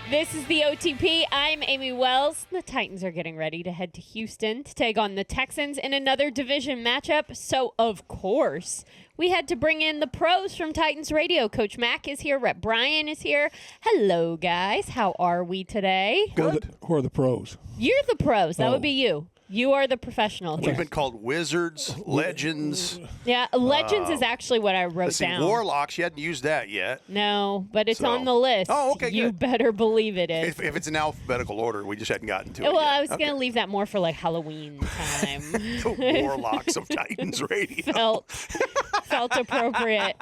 This is the OTP. I'm Amie Wells. The Titans are getting ready to head to Houston to take on the Texans in another division matchup. So, of course, we had to bring in the pros from Titans Radio. Coach Mack is here. Rhett, Bryan is here. Hello, guys. How are we today? Good. Who are the pros? You're the pros. That would be you. You are the professional. We've been called wizards, legends. Yeah, legends is actually what I wrote down. Warlocks, you hadn't used that yet. No, but it's on the list. Oh, okay, You good. better believe it is. If it's in alphabetical order, we just hadn't gotten to it Well, yet. I was going to leave that more for like Halloween time. The Warlocks of Titans Radio. Felt appropriate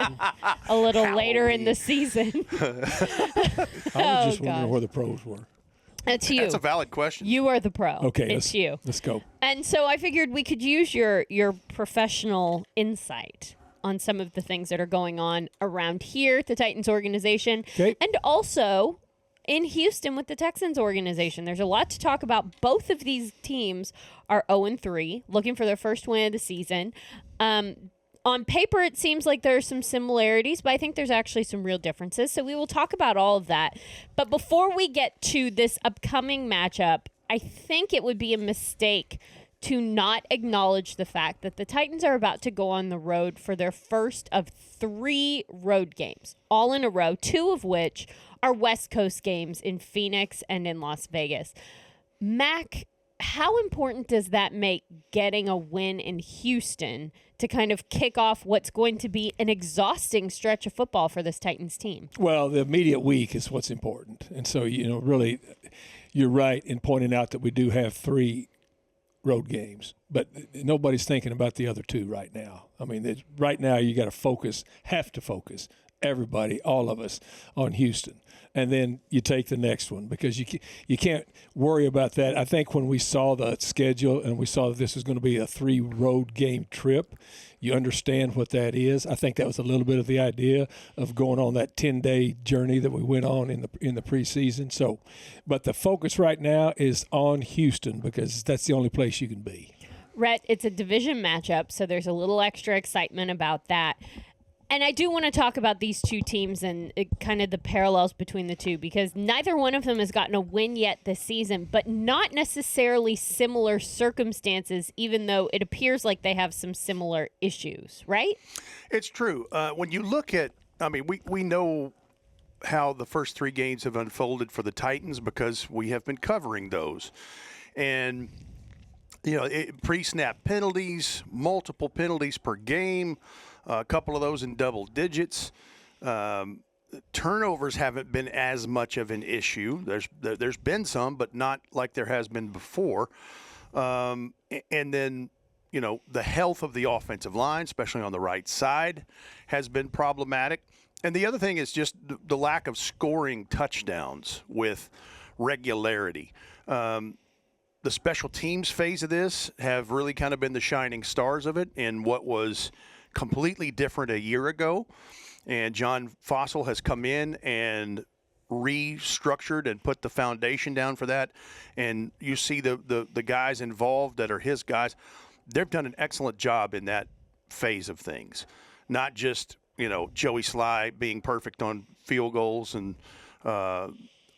a little later in the season. I was just wondering where the pros were. That's you. That's a valid question. You are the pro. Okay, it's you. Let's go. And so I figured we could use your professional insight on some of the things that are going on around here at the Titans organization, and also in Houston with the Texans organization. There's a lot to talk about. Both of these teams are 0-3, looking for their first win of the season. On paper, it seems like there are some similarities, but I think there's actually some real differences. So we will talk about all of that. But before we get to this upcoming matchup, I think it would be a mistake to not acknowledge the fact that the Titans are about to go on the road for their first of 3 road games, all in a row, 2 of which are West Coast games in Phoenix and in Las Vegas. Mac, how important does that make getting a win in Houston to kind of kick off what's going to be an exhausting stretch of football for this Titans team? Well, the immediate week is what's important. And so, really, you're right in pointing out that we do have 3 road games, but nobody's thinking about the other 2 right now. I mean, right now you got to have to focus, everybody, all of us, on Houston. And then you take the next one because you can't worry about that. I think when we saw the schedule and we saw that this was going to be a 3 road game trip, you understand what that is. I think that was a little bit of the idea of going on that 10-day journey that we went on in the preseason. So, but the focus right now is on Houston because that's the only place you can be. Rhett, it's a division matchup, so there's a little extra excitement about that. And I do want to talk about these 2 teams and kind of the parallels between the 2 because neither one of them has gotten a win yet this season, but not necessarily similar circumstances, even though it appears like they have some similar issues, right? It's true. When you look at, we know how the first 3 games have unfolded for the Titans because we have been covering those. And, pre-snap penalties, multiple penalties per game, a couple of those in double digits. Turnovers haven't been as much of an issue. There's been some, but not like there has been before. And then, the health of the offensive line, especially on the right side, has been problematic. And the other thing is just the lack of scoring touchdowns with regularity. The special teams phase of this have really kind of been the shining stars of it in what was completely different a year ago. And John Fossil has come in and restructured and put the foundation down for that. And you see the guys involved that are his guys. They've done an excellent job in that phase of things. Not just, Joey Sly being perfect on field goals and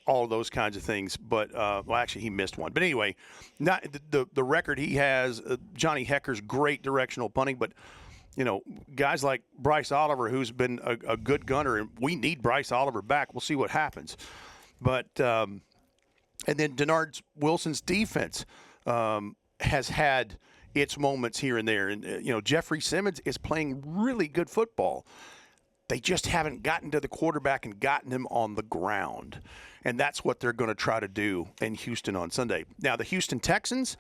all of those kinds of things. But, actually, he missed one. But anyway, not the record he has, Johnny Hecker's great directional punting, but guys like Bryce Oliver, who's been a good gunner, and we need Bryce Oliver back. We'll see what happens. But and then Denard Wilson's defense has had its moments here and there. And, Jeffrey Simmons is playing really good football. They just haven't gotten to the quarterback and gotten him on the ground. And that's what they're going to try to do in Houston on Sunday. Now, the Houston Texans,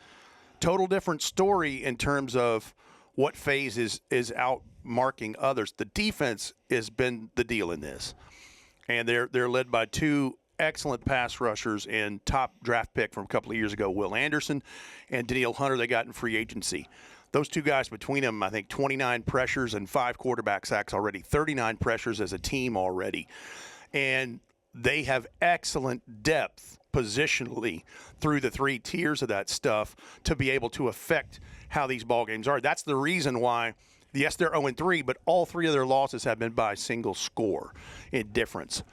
total different story in terms of what phase is out marking others. The defense has been the deal in this. And they're led by 2 excellent pass rushers and top draft pick from a couple of years ago, Will Anderson and Danielle Hunter, they got in free agency. Those 2 guys between them, I think 29 pressures and 5 quarterback sacks already, 39 pressures as a team already. And they have excellent depth positionally through the 3 tiers of that stuff to be able to affect how these ball games are. That's the reason why, yes, they're 0-3, but all 3 of their losses have been by a single score in difference.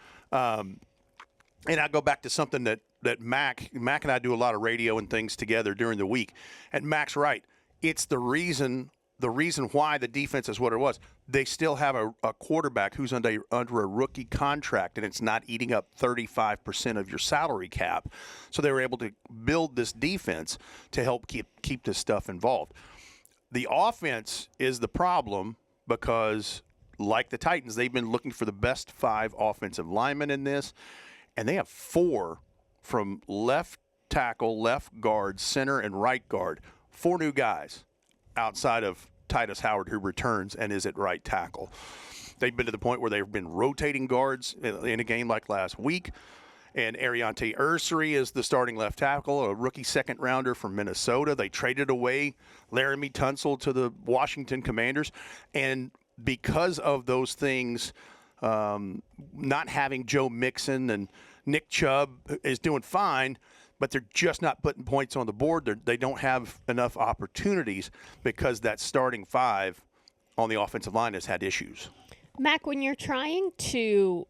And I go back to something that Mac and I do a lot of radio and things together during the week. And Mac's right. It's the reason why the defense is what it was. They still have a quarterback who's under a rookie contract, and it's not eating up 35% of your salary cap. So they were able to build this defense to help keep this stuff involved. The offense is the problem because, like the Titans, they've been looking for the best 5 offensive linemen in this. And they have 4 from left tackle, left guard, center, and right guard. 4 new guys outside of Titus Howard, who returns and is at right tackle. They've been to the point where they've been rotating guards in a game like last week. And Ariante Ursery is the starting left tackle, a rookie second-rounder from Minnesota. They traded away Laramie Tunsil to the Washington Commanders. And because of those things, not having Joe Mixon and Nick Chubb is doing fine, but they're just not putting points on the board. They don't have enough opportunities because that starting 5 on the offensive line has had issues. Mac, when you have 2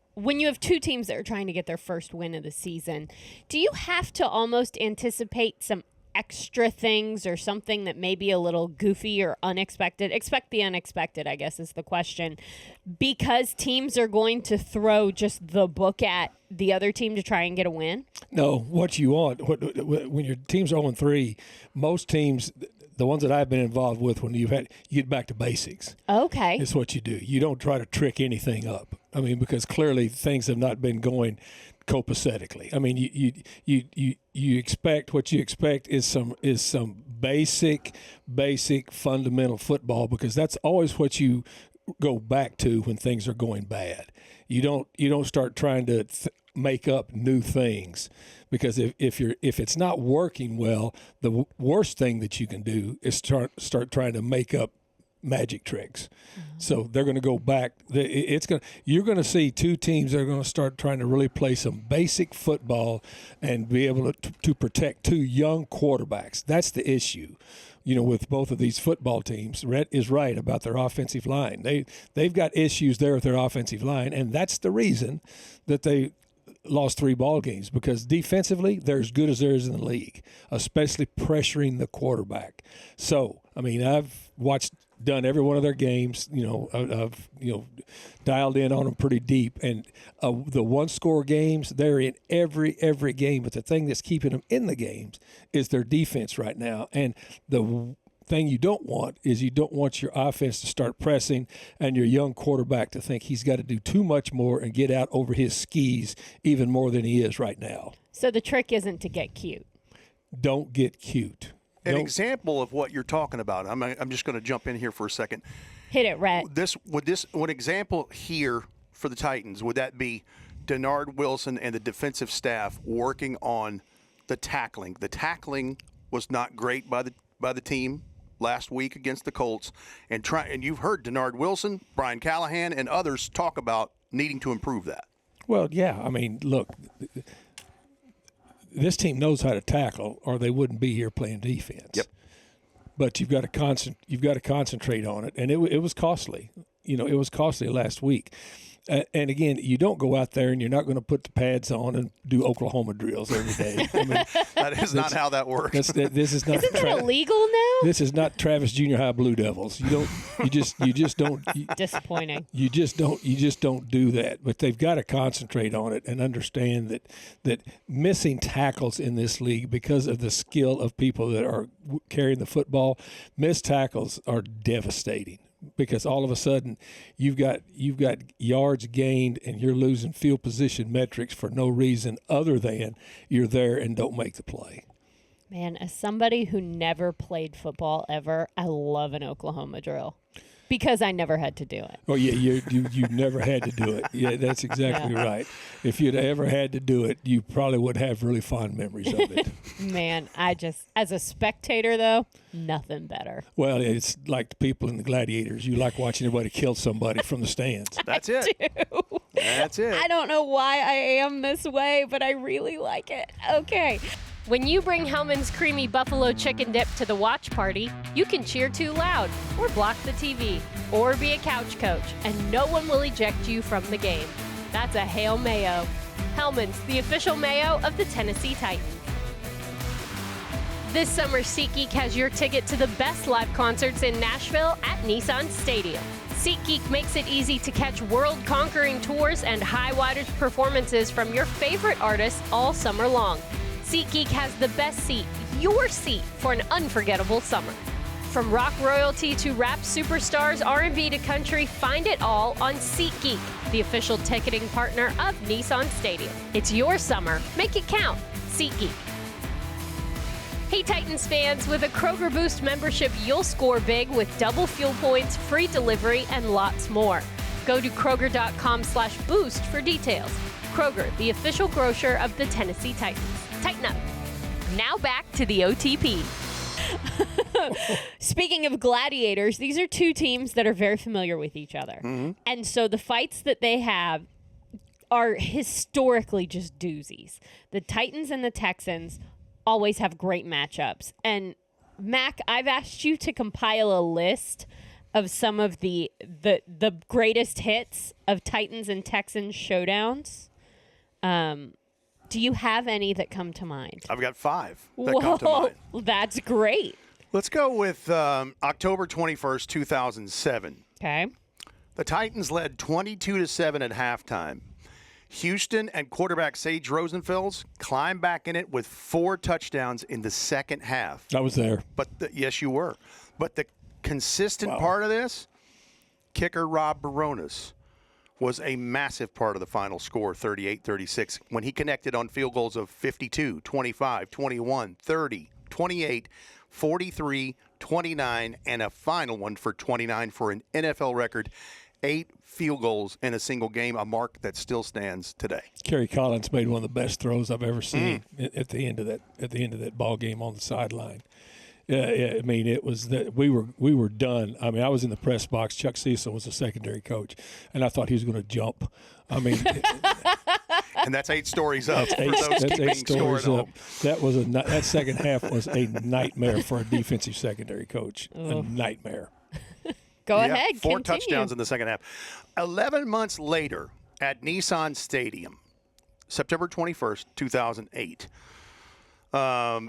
teams that are trying to get their first win of the season, do you have to almost anticipate some extra things or something that may be a little goofy or unexpected? Expect the unexpected, I guess, is the question. Because teams are going to throw just the book at the other team to try and get a win? No, what you want, when your team's 0-3, most teams, the ones that I've been involved with, when you get back to basics. Okay. It's what you do. You don't try to trick anything up. I mean, because clearly things have not been going copacetically. I mean, you expect what you expect is some basic fundamental football, because that's always what you go back to when things are going bad. You don't start trying to make up new things, because if it's not working well, the worst thing that you can do is start trying to make up magic tricks. Mm-hmm. So they're going to go back. You're going to see 2 teams that are going to start trying to really play some basic football and be able to protect 2 young quarterbacks. That's the issue. With both of these football teams, Rhett is right about their offensive line. They've got issues there with their offensive line, and that's the reason that they lost 3 ball games, because defensively they're as good as there is in the league, especially pressuring the quarterback. So, I mean, I've done every one of their games. I've dialed in on them pretty deep, and the 1-score games, they're in every game. But the thing that's keeping them in the games is their defense right now. And the thing you don't want is you don't want your offense to start pressing and your young quarterback to think he's got to do too much more and get out over his skis even more than he is right now. So the trick isn't to get cute. Don't get cute. An example of what you're talking about, I'm just going to jump in here for a second. Hit it, Rhett. One example here for the Titans, would that be Denard Wilson and the defensive staff working on the tackling? The tackling was not great by the team last week against the Colts, and you've heard Denard Wilson, Brian Callahan, and others talk about needing to improve that. Well, yeah. I mean, look, this team knows how to tackle, or they wouldn't be here playing defense. Yep. But you've got to concentrate on it, and it was costly. It was costly last week. And again, you don't go out there and you're not going to put the pads on and do Oklahoma drills every day. I mean, that is not how that works. This is not. Isn't that illegal now? This is not Travis Junior High Blue Devils. You just don't. Disappointing. You just don't do that. But they've got to concentrate on it and understand that missing tackles in this league, because of the skill of people that are carrying the football, missed tackles are devastating. Because all of a sudden you've got yards gained and you're losing field position metrics for no reason other than you're there and don't make the play. Man, as somebody who never played football ever, I love an Oklahoma drill. Because I never had to do it. Oh, yeah, you never had to do it. Yeah, that's exactly right. If you'd ever had to do it, you probably would have really fond memories of it. Man, as a spectator, though, nothing better. Well, it's like the people in the Gladiators. You like watching everybody kill somebody from the stands. That's it. That's it. I don't know why I am this way, but I really like it. Okay. When you bring Hellman's Creamy Buffalo Chicken Dip to the watch party, you can cheer too loud, or block the TV, or be a couch coach, and no one will eject you from the game. That's a Hail Mayo. Hellman's, the official mayo of the Tennessee Titans. This summer, SeatGeek has your ticket to the best live concerts in Nashville at Nissan Stadium. SeatGeek makes it easy to catch world-conquering tours and high-wattage performances from your favorite artists all summer long. SeatGeek has the best seat, your seat, for an unforgettable summer. From rock royalty to rap superstars, R&B to country, find it all on SeatGeek, the official ticketing partner of Nissan Stadium. It's your summer. Make it count. SeatGeek. Hey Titans fans, with a Kroger Boost membership, you'll score big with double fuel points, free delivery, and lots more. Go to Kroger.com/boost for details. Kroger, the official grocer of the Tennessee Titans. Tighten up. Now back to the OTP. Speaking of gladiators, these are two teams that are very familiar with each other. Mm-hmm. And so the fights that they have are historically just doozies. The Titans and the Texans always have great matchups. And Mac, I've asked you to compile a list of some of the greatest hits of Titans and Texans showdowns. Do you have any that come to mind? I've got 5 that come to mind. That's great. Let's go with October 21st, 2007. Okay. The Titans led 22-7 at halftime. Houston and quarterback Sage Rosenfels climbed back in it with 4 touchdowns in the second half. I was there. But yes, you were. But the consistent part of this, kicker Rob Baronis was a massive part of the final score, 38-36, when he connected on field goals of 52, 25, 21, 30, 28, 43, 29, and a final one for 29 for an NFL record. 8 field goals in a single game, a mark that still stands today. Kerry Collins made one of the best throws I've ever seen at the end of that ball game on the sideline. I mean, it was that we were done. I mean, I was in the press box. Chuck Cecil was the secondary coach, and I thought he was going to jump. I mean, and that's 8 stories up. That's 8 stories up. That second half was a nightmare for a defensive secondary coach. A nightmare. Go ahead. 4 continue. touchdowns in the second half. 11 months later at Nissan Stadium, September 21st, 2008,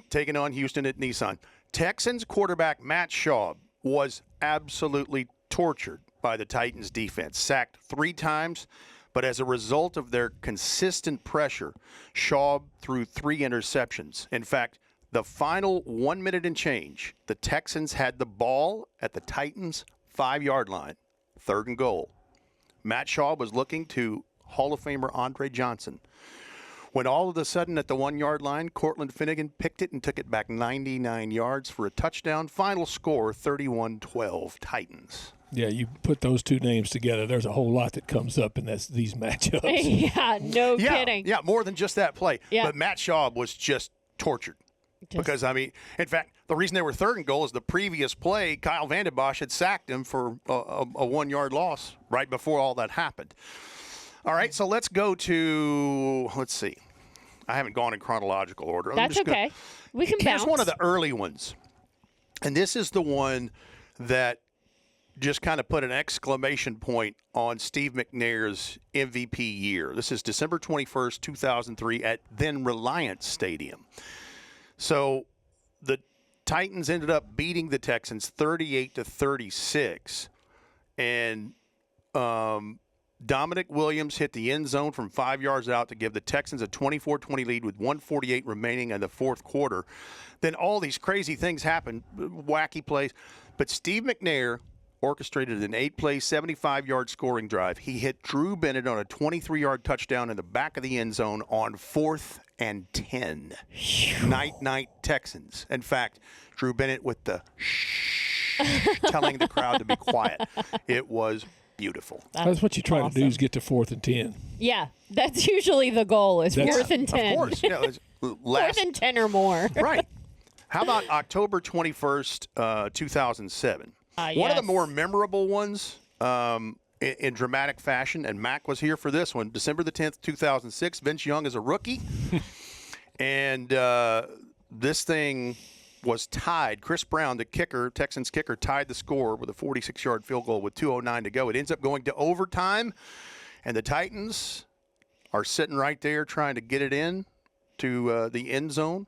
taking on Houston at Nissan. Texans quarterback Matt Schaub was absolutely tortured by the Titans defense, sacked 3 times, but as a result of their consistent pressure, Schaub threw 3 interceptions. In fact, the final 1 minute and change, the Texans had the ball at the Titans' 5-yard line, 3rd and goal. Matt Schaub was looking to Hall of Famer Andre Johnson, when all of a sudden at the 1-yard line, Cortland Finnegan picked it and took it back 99 yards for a touchdown. Final score, 31-12 Titans. Yeah, you put those 2 names together, there's a whole lot that comes up in these matchups. Yeah, no kidding. Yeah, more than just that play. Yeah. But Matt Schaub was just tortured. Because, I mean, in fact, the reason they were 3rd and goal is the previous play, Kyle Van Den Bosch had sacked him for a 1-yard loss right before all that happened. All right, so let's go to, let's see. I haven't gone in chronological order. That's okay. We can bounce. Here's one of the early ones. And this is the one that just kind of put an exclamation point on Steve McNair's MVP year. This is December 21st, 2003 at then Reliance Stadium. So the Titans ended up beating the Texans 38-36, and Dominic Williams hit the end zone from 5 yards out to give the Texans a 24-20 lead with 1:48 remaining in the 4th quarter. Then all these crazy things happened, wacky plays, but Steve McNair orchestrated an 8-play, 75-yard scoring drive. He hit Drew Bennett on a 23-yard touchdown in the back of the end zone on 4th and 10. Night, Texans. In fact, Drew Bennett with the shh, telling the crowd to be quiet. It was beautiful. That's what you try to do is get to 4th and 10. Yeah, that's usually the goal is 4th and 10. Of course. Yeah, 4th and 10 or more. Right. How about October 21st, 2007? One of the more memorable ones in dramatic fashion, and Mac was here for this one, December the 10th, 2006. Vince Young is a rookie. And this thing was tied. Chris Brown, the kicker, Texans kicker, tied the score with a 46-yard field goal with 2:09 to go. It ends up going to overtime, and the Titans are sitting right there trying to get it in to the end zone.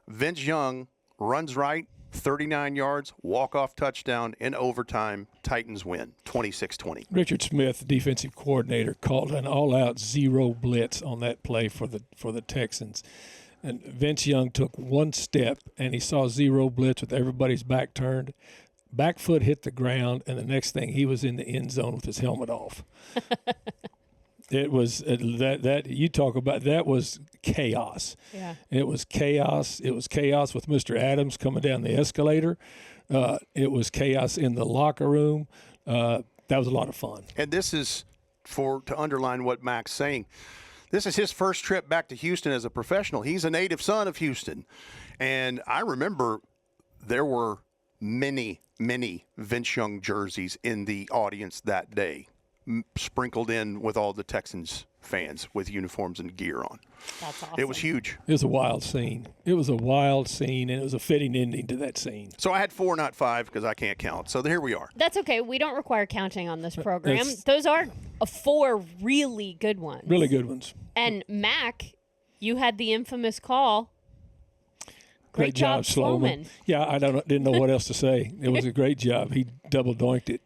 Vince Young runs right, 39 yards, walk-off touchdown in overtime. Titans win, 26-20. Richard Smith, defensive coordinator, called an all-out zero blitz on that play for the Texans. And Vince Young took one step, and he saw zero blitz with everybody's back turned. Back foot hit the ground, and the next thing, he was in the end zone with his helmet off. It was that you talk about, that was chaos. Yeah. It was chaos. It was chaos with Mr. Adams coming down the escalator. It was chaos in the locker room. That was a lot of fun. And this is, to underline what Mac's saying, this is his first trip back to Houston as a professional. He's a native son of Houston. And I remember there were many, many Vince Young jerseys in the audience that day, sprinkled in with all the Texans fans with uniforms and gear on. That's awesome. It was huge. It was a wild scene. It was a wild scene, and it was a fitting ending to that scene. So I had 4, not 5, because I can't count. So here we are. That's okay. We don't require counting on this program. It's- Those are 4 really good ones. Really good ones. And Mac, you had the infamous call. Great job, Sloman. Yeah, I didn't know what else to say. It was a great job. He double doinked it,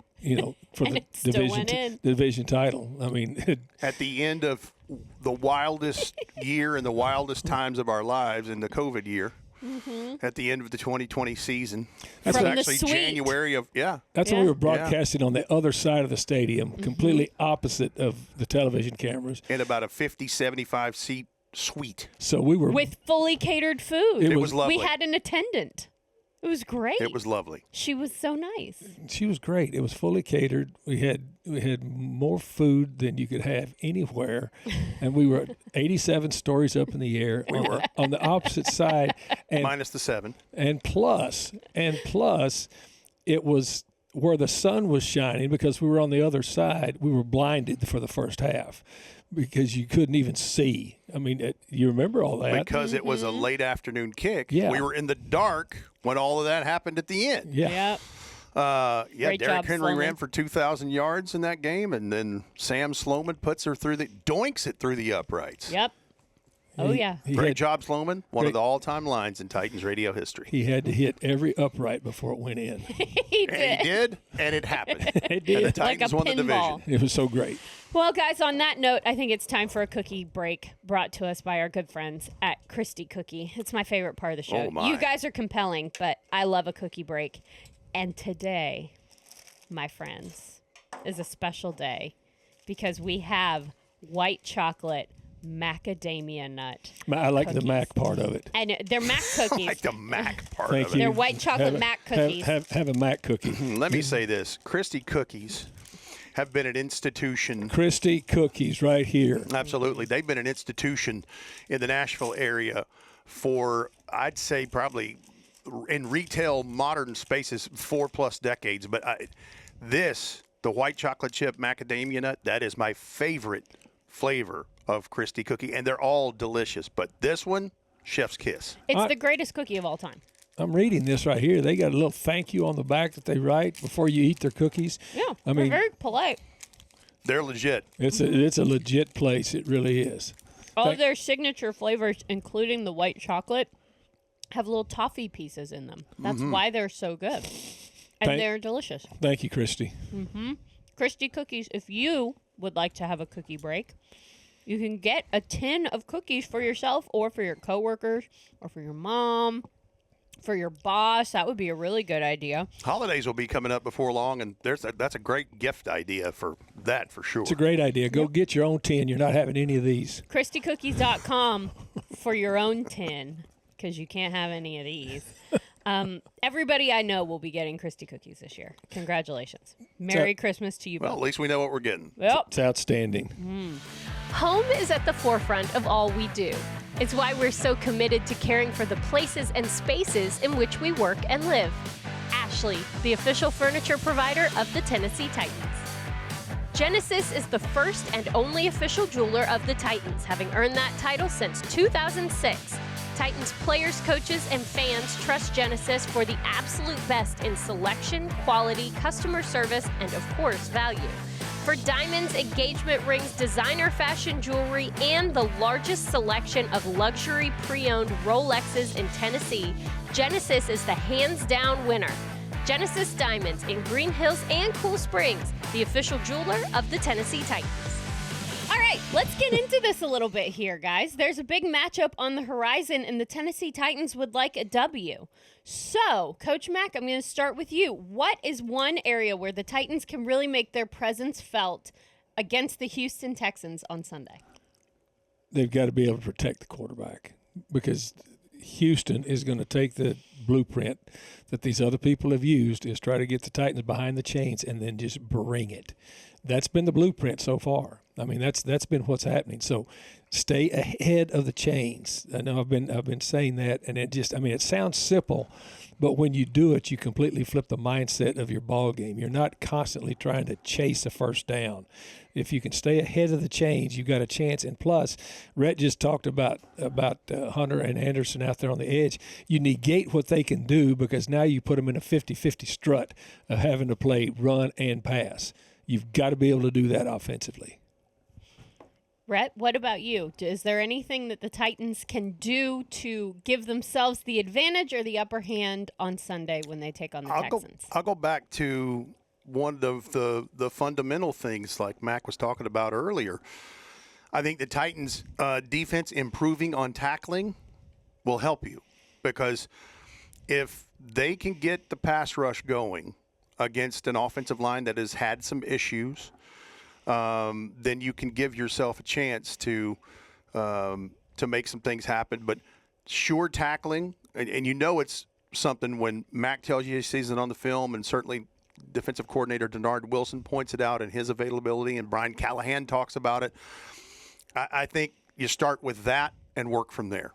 for And the it still went in. division title. I mean, At the end of the wildest year and the wildest times of our lives in the COVID year, at the end of the 2020 season, That's From it's the actually suite. January of, that's when Yeah. we were broadcasting on the other side of the stadium, completely opposite of the television cameras. in about a 50, 75 seat suite. So we were With fully catered food. It It was lovely. We had an attendant. It was great. It was lovely. She was so nice. She was great. It was fully catered. We had more food than you could have anywhere, and we were 87 stories up in the air on the opposite side, and Minus the 7. and plus, it was where the sun was shining because we were on the other side. We were blinded for the first half because you couldn't even see. I mean, you remember all that? Because it was a late afternoon kick. Yeah. We were in the dark when all of that happened at the end. Yeah. Yep. Great Derrick job, Henry Sloman. ran for 2,000 yards in that game, and then Sam Sloman doinks it through the uprights. Yep. Oh, yeah. He Great had, job, Sloman. One Great. of the all-time lines in Titans radio history. he had to hit every upright before it went in. He And did. he did, and it happened. It And the did. Like a Titans won the pinball. division. It was so great. Well, guys, on that note, I think it's time for a cookie break brought to us by our good friends at Christie Cookie. It's my favorite part of the show. Oh, my. You guys are compelling, but I love a cookie break. And today, my friends, is a special day because we have white chocolate macadamia nut. I like Cookies. the Mac part of it. And they're Mac cookies. Like the Mac part Thank of you. it. They're white chocolate Have a- Mac cookies. Have a Mac cookie. Let me say this. Christie Cookies have been an institution. Christie Cookies right here. Absolutely. They've been an institution in the Nashville area for, I'd say, probably in retail modern spaces, 4+ decades. But the white chocolate chip macadamia nut, that is my favorite flavor of Christie cookie. And they're all delicious. But this one, chef's kiss. It's the greatest cookie of all time. I'm reading this right here. They got a little thank you on the back that they write before you eat their cookies. Yeah, I they're mean, very polite. They're legit. it's a legit place. It really is. All of their signature flavors, including the white chocolate, have little toffee pieces in them. That's why they're so good. And Thank- they're delicious. Thank you, Christy. Christie Cookies, if you would like to have a cookie break, you can get a tin of cookies for yourself or for your coworkers or for your mom, for your boss. That would be a really good idea. Holidays will be coming up before long, and that's a great gift idea for that, for sure. It's a great idea. Go get your own tin. You're not having any of these. ChristieCookies.com for your own tin, because you can't have any of these. Everybody I know will be getting Christie Cookies this year. Congratulations. Merry Christmas to you Well, at both. least we know what we're getting. Yep. It's outstanding. Home is at the forefront of all we do. It's why we're so committed to caring for the places and spaces in which we work and live. Ashley, the official furniture provider of the Tennessee Titans. Genesis is the first and only official jeweler of the Titans, having earned that title since 2006. Titans players, coaches, and fans trust Genesis for the absolute best in selection, quality, customer service, and of course, value. For diamonds, engagement rings, designer fashion jewelry, and the largest selection of luxury pre-owned Rolexes in Tennessee, Genesis is the hands-down winner. Genesis Diamonds in Green Hills and Cool Springs, the official jeweler of the Tennessee Titans. All right, let's get into this a little bit here, guys. There's a big matchup on the horizon, and the Tennessee Titans would like a W. So, Coach Mack, I'm going to start with you. What is one area where the Titans can really make their presence felt against the Houston Texans on Sunday? They've got to be able to protect the quarterback, because Houston is going to take the blueprint that these other people have used, is try to get the Titans behind the chains and then just bring it. That's been the blueprint so far. I mean, that's been what's happening. So stay ahead of the chains. I know I've been saying that, and it sounds simple, but when you do it, you completely flip the mindset of your ball game. You're not constantly trying to chase a first down. If you can stay ahead of the chains, you've got a chance. And plus, Rhett just talked about Hunter and Anderson out there on the edge. You negate what they can do, because now you put them in a 50-50 strut of having to play run and pass. You've got to be able to do that offensively. Rhett, what about you? Is there anything that the Titans can do to give themselves the advantage or the upper hand on Sunday when they take on the Texans? I'll go back to one of the fundamental things like Mac was talking about earlier. I think the Titans' defense improving on tackling will help you, because if they can get the pass rush going against an offensive line that has had some issues, then you can give yourself a chance to make some things happen. But sure tackling, and you know it's something when Mac tells you he sees it on the film, and certainly defensive coordinator Denard Wilson points it out in his availability, and Brian Callahan talks about it. I think you start with that and work from there.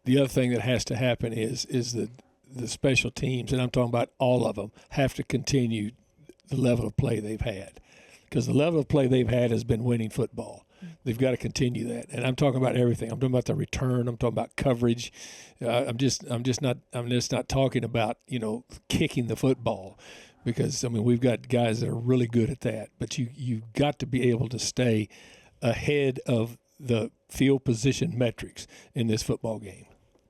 The other thing that has to happen is the special teams, and I'm talking about all of them, have to continue the level of play they've had. Because the level of play they've had has been winning football. They've got to continue that. And I'm talking about everything. I'm talking about the return. I'm talking about coverage. I'm just not talking about, kicking the football, because we've got guys that are really good at that. But you've got to be able to stay ahead of the field position metrics in this football game.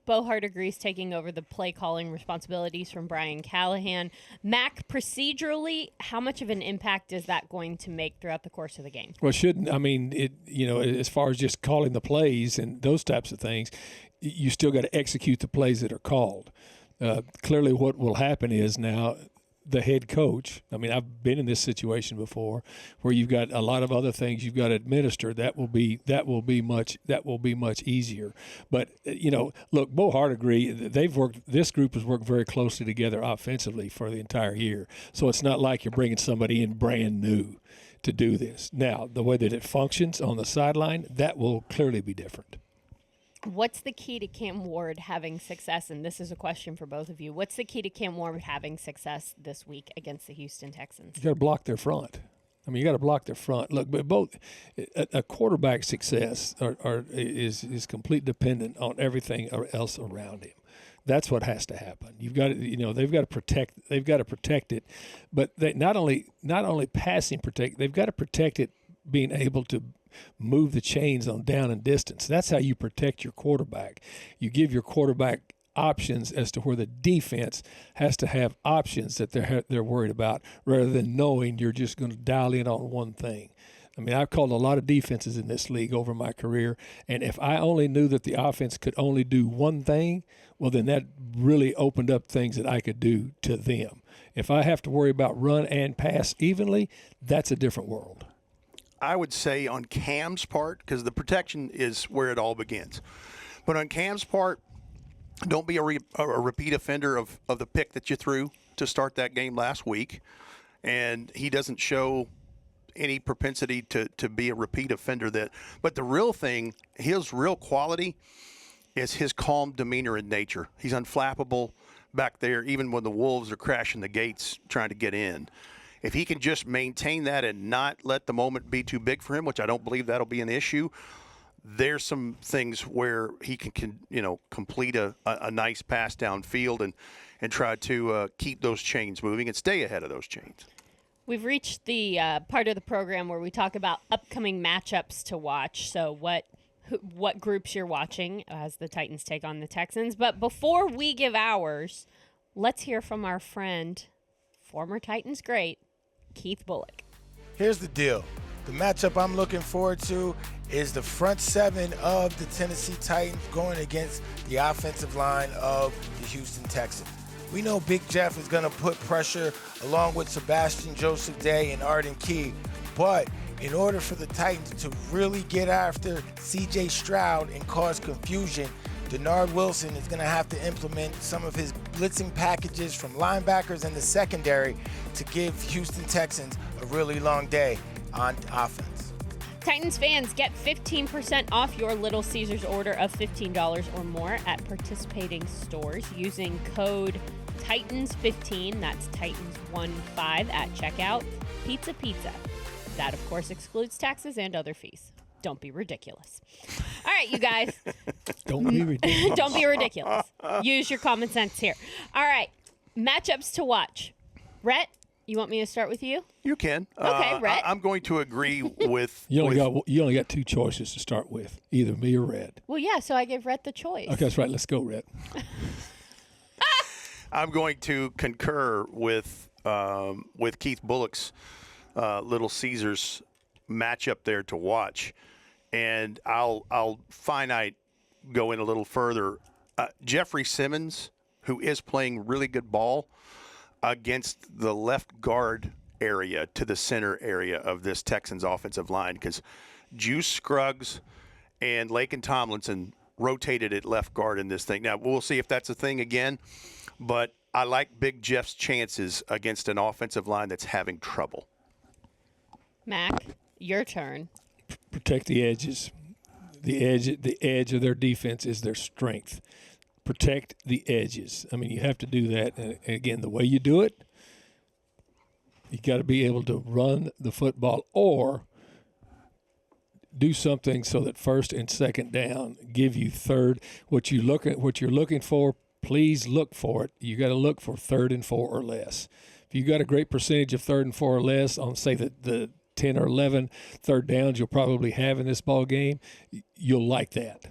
Bohart agrees, taking over the play calling responsibilities from Brian Callahan. Mac, procedurally, how much of an impact is that going to make throughout the course of the game? Well, as far as just calling the plays and those types of things, you still got to execute the plays that are called. Clearly what will happen is now the head coach, I've been in this situation before where you've got a lot of other things you've got to administer. That will be much easier. But look, Bohart agree. This group has worked very closely together offensively for the entire year. So it's not like you're bringing somebody in brand new to do this. Now, the way that it functions on the sideline, that will clearly be different. What's the key to Cam Ward having success? And this is a question for both of you. What's the key to Cam Ward having success this week against the Houston Texans? You got to block their front. You got to block their front. Look, but both a quarterback's success is completely dependent on everything else around him. That's what has to happen. You've got to, they've got to protect it, but they not only passing protect, they've got to protect it being able to move the chains on down and distance. That's how you protect your quarterback. You give your quarterback options as to where the defense has to have options that they're worried about, rather than knowing you're just going to dial in on one thing. I've called a lot of defenses in this league over my career, and if I only knew that the offense could only do one thing, well, then that really opened up things that I could do to them. If I have to worry about run and pass evenly, that's a different world. I would say on Cam's part, because the protection is where it all begins. But on Cam's part, don't be a repeat offender of the pick that you threw to start that game last week. And he doesn't show any propensity to be a repeat offender. But the real thing, his real quality, is his calm demeanor and nature. He's unflappable back there, even when the Wolves are crashing the gates trying to get in. If he can just maintain that and not let the moment be too big for him, which I don't believe that'll be an issue, there's some things where he can complete a nice pass downfield and try to keep those chains moving and stay ahead of those chains. We've reached the part of the program where we talk about upcoming matchups to watch. So what groups you're watching as the Titans take on the Texans. But before we give ours, let's hear from our friend, former Titans great, Kieth Bulluck. Here's the deal. The matchup I'm looking forward to is the front seven of the Tennessee Titans going against the offensive line of the Houston Texans. We know Big Jeff is going to put pressure along with Sebastian Joseph Day and Arden Key, but in order for the Titans to really get after C.J. Stroud and cause confusion, Denard Wilson is going to have to implement some of his blitzing packages from linebackers in the secondary to give Houston Texans a really long day on offense. Titans fans, get 15% off your Little Caesars order of $15 or more at participating stores using code Titans15, that's Titans15 at checkout. Pizza. That, of course, excludes taxes and other fees. Don't be ridiculous. All right, you guys. Don't be ridiculous. Don't be ridiculous. Use your common sense here. All right, matchups to watch. Rhett, you want me to start with you? You can. Okay, Rhett. I'm going to agree with. You only got two choices to start with, either me or Rhett. Well, yeah, so I gave Rhett the choice. Okay, that's right. Let's go, Rhett. I'm going to concur with Kieth Bulluck's Little Caesars matchup there to watch, and I'll finite go in a little further. Jeffrey Simmons, who is playing really good ball against the left guard area to the center area of this Texans offensive line, because Juice Scruggs and Laken Tomlinson rotated at left guard in this thing. Now, we'll see if that's a thing again, but I like Big Jeff's chances against an offensive line that's having trouble. Mac, your turn. Protect the edges. The edge of their defense is their strength. Protect the edges. I mean, you have to do that. And again, the way you do it, you got to be able to run the football or do something so that first and second down give you third. What you're looking for, please look for it. You got to look for 3rd and 4 or less. If you got a great percentage of 3rd and 4 or less on, say, the 10 or 11 third downs you'll probably have in this ball game, you'll like that.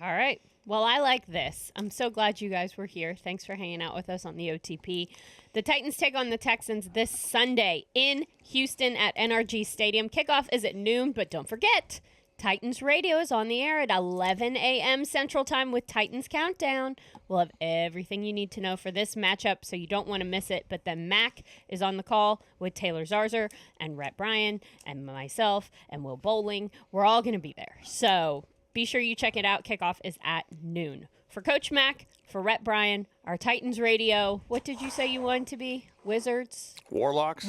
All right. Well, I like this. I'm so glad you guys were here. Thanks for hanging out with us on the OTP. The Titans take on the Texans this Sunday in Houston at NRG Stadium. Kickoff is at noon, but don't forget, Titans Radio is on the air at 11 a.m. Central Time with Titans Countdown. We'll have everything you need to know for this matchup, so you don't want to miss it. But then Mac is on the call with Taylor Zarzer and Rhett Bryan and myself and Will Bowling. We're all going to be there. So be sure you check it out. Kickoff is at noon. For Coach Mac, for Rhett Bryan, our Titans Radio, what did you say you wanted to be? Wizards? Warlocks?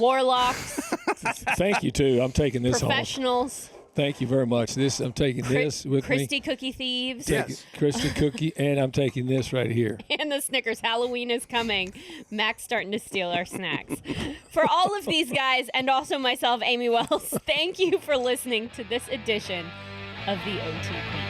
Thank you, too. I'm taking this home. Professionals. Thank you very much. I'm taking this with Christy me. Cookie Thieves. Yes. Christy Cookie, and I'm taking this right here. And the Snickers. Halloween is coming. Mac's starting to steal our snacks. For all of these guys, and also myself, Amie Wells, thank you for listening to this edition of the OTP.